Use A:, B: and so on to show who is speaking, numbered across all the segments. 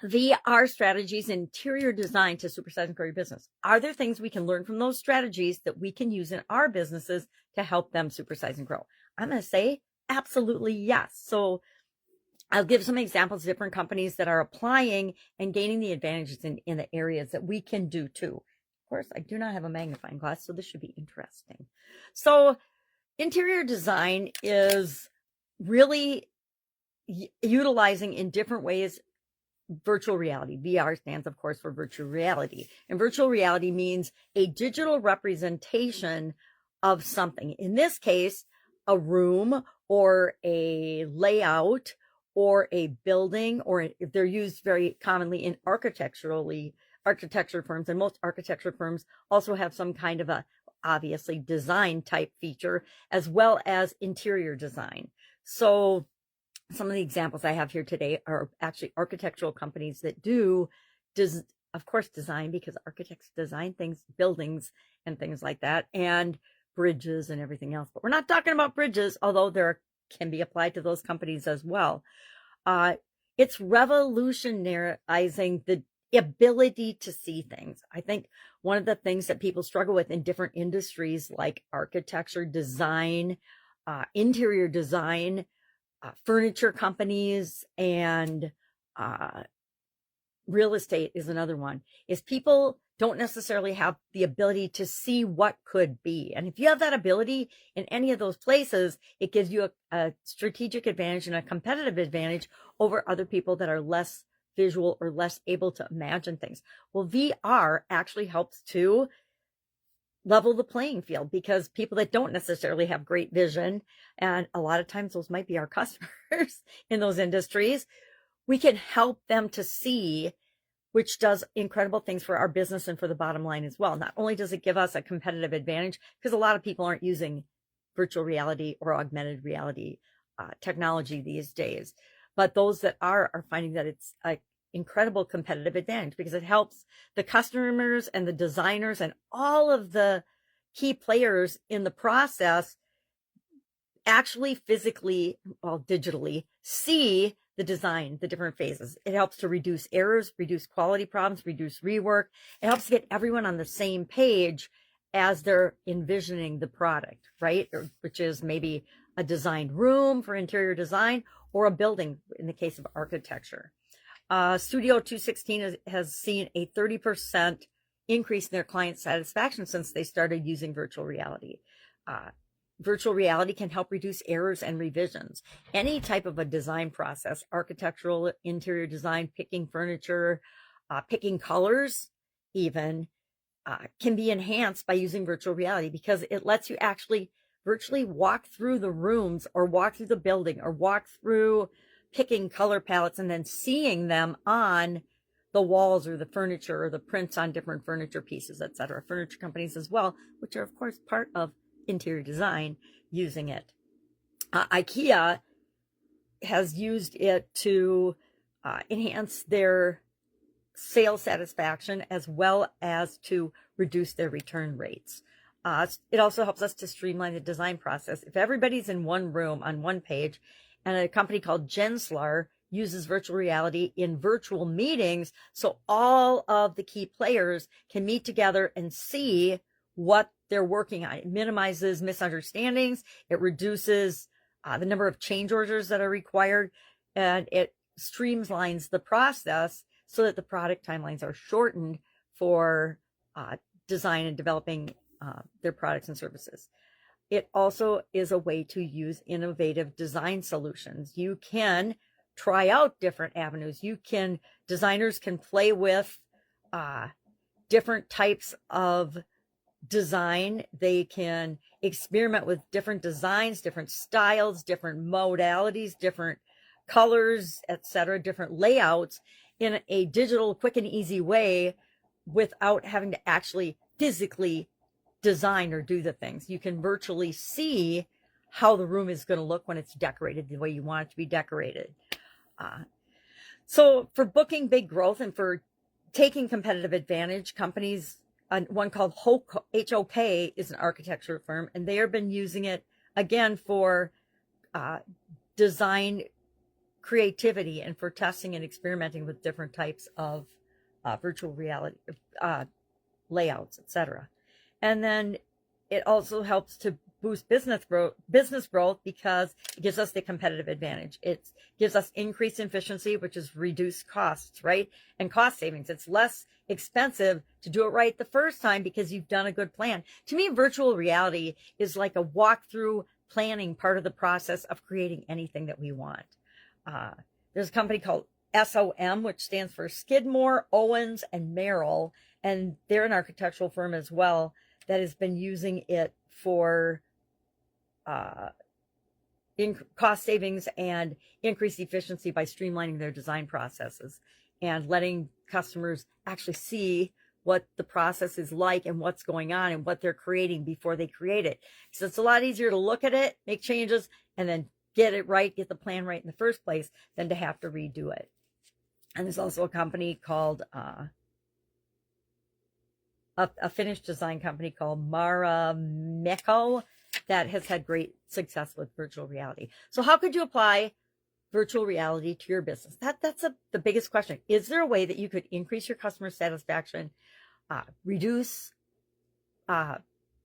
A: VR strategies, interior design to supersize and grow your business. Are there things we can learn from those strategies that we can use in our businesses to help them supersize and grow? I'm going to say absolutely yes. So I'll give some examples of different companies that are applying and gaining the advantages in the areas that we can do too. Of course, I do not have a magnifying glass, so this should be interesting. So interior design is really utilizing in different ways virtual reality. VR stands, of course, for virtual reality. And virtual reality means a digital representation of something. In this case, a room or a layout or a building, or they're used very commonly in architecture firms. And most architecture firms also have some kind of a, obviously, design type feature, as well as interior design. So some of the examples I have here today are actually architectural companies that do, of course, design, because architects design things, buildings and things like that, and bridges and everything else. But we're not talking about bridges, although there can be applied to those companies as well. It's revolutionizing the ability to see things. I think one of the things that people struggle with in different industries like architecture, design, interior design, furniture companies, and real estate is another one, is people don't necessarily have the ability to see what could be. And if you have that ability in any of those places, it gives you a strategic advantage and a competitive advantage over other people that are less visual or less able to imagine things. Well, VR actually helps to level the playing field, because people that don't necessarily have great vision, and a lot of times those might be our customers in those industries, we can help them to see, which does incredible things for our business and for the bottom line as well. Not only does it give us a competitive advantage, because a lot of people aren't using virtual reality or augmented reality technology these days, but those that are finding that it's an incredible competitive advantage, because it helps the customers and the designers and all of the key players in the process actually physically, well, digitally see the design, the different phases. It helps to reduce errors, reduce quality problems, reduce rework. It helps to get everyone on the same page as they're envisioning the product, right? Which is maybe a designed room for interior design, or a building in the case of architecture. Studio 216 has seen a 30% increase in their client satisfaction since they started using virtual reality. Virtual reality can help reduce errors and revisions. Any type of a design process, architectural, interior design, picking furniture, picking colors even, can be enhanced by using virtual reality, because it lets you actually virtually walk through the rooms, or walk through the building, or walk through picking color palettes and then seeing them on the walls or the furniture or the prints on different furniture pieces, etc. Furniture companies as well, which are of course part of interior design, using it. IKEA has used it to enhance their sales satisfaction, as well as to reduce their return rates. It also helps us to streamline the design process. If everybody's in one room on one page, and a company called Genslar uses virtual reality in virtual meetings, so all of the key players can meet together and see what they're working on. It minimizes misunderstandings. It reduces the number of change orders that are required, and it streamlines the process so that the product timelines are shortened for design and developing their products and services. It also is a way to use innovative design solutions. You can try out different avenues. Designers can play with different types of design. They can experiment with different designs, different styles, different modalities, different colors, etc., different layouts in a digital, quick and easy way, without having to actually physically design or do the things. You can virtually see how the room is going to look when it's decorated the way you want it to be decorated. So for booking big growth and for taking competitive advantage, companies, one called HOK is an architecture firm, and they have been using it again for design creativity and for testing and experimenting with different types of virtual reality layouts, etc. And then it also helps to boost business growth because it gives us the competitive advantage. It gives us increased efficiency, which is reduced costs, right? And cost savings. It's less expensive to do it right the first time because you've done a good plan. To me, virtual reality is like a walkthrough planning part of the process of creating anything that we want. There's a company called SOM, which stands for Skidmore, Owens, and Merrill, and they're an architectural firm as well that has been using it for cost savings and increased efficiency by streamlining their design processes and letting customers actually see what the process is like and what's going on and what they're creating before they create it. So it's a lot easier to look at it, make changes, and then get it right, get the plan right in the first place than to have to redo it. And there's also a company called a Finnish design company called Marimekko that has had great success with virtual reality. So how could you apply virtual reality to your business? That's the biggest question. Is there a way that you could increase your customer satisfaction, reduce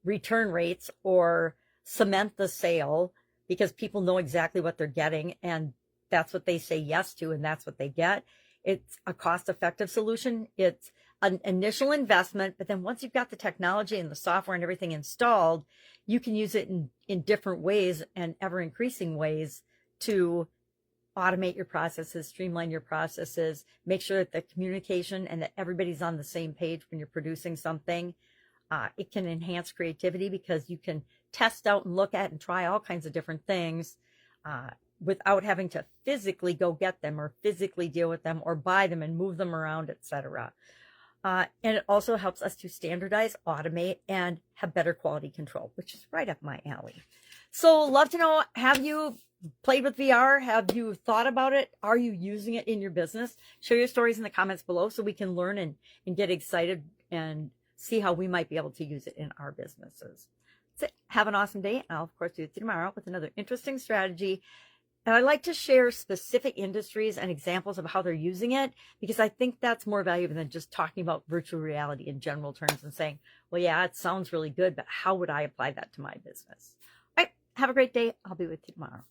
A: return rates, or cement the sale because people know exactly what they're getting and that's what they say yes to and that's what they get? It's a cost-effective solution. It's an initial investment, but then once you've got the technology and the software and everything installed, you can use it in different ways and ever increasing ways to automate your processes, streamline your processes, make sure that the communication and that everybody's on the same page when you're producing something. It can enhance creativity because you can test out and look at and try all kinds of different things without having to physically go get them or physically deal with them or buy them and move them around, etc. And it also helps us to standardize, automate, and have better quality control, which is right up my alley. So love to know, have you played with VR? Have you thought about it? Are you using it in your business? Share your stories in the comments below so we can learn and get excited and see how we might be able to use it in our businesses. That's it. Have an awesome day. I'll, of course, do it tomorrow with another interesting strategy. And I like to share specific industries and examples of how they're using it because I think that's more valuable than just talking about virtual reality in general terms and saying, well, yeah, it sounds really good, but how would I apply that to my business? All right. Have a great day. I'll be with you tomorrow.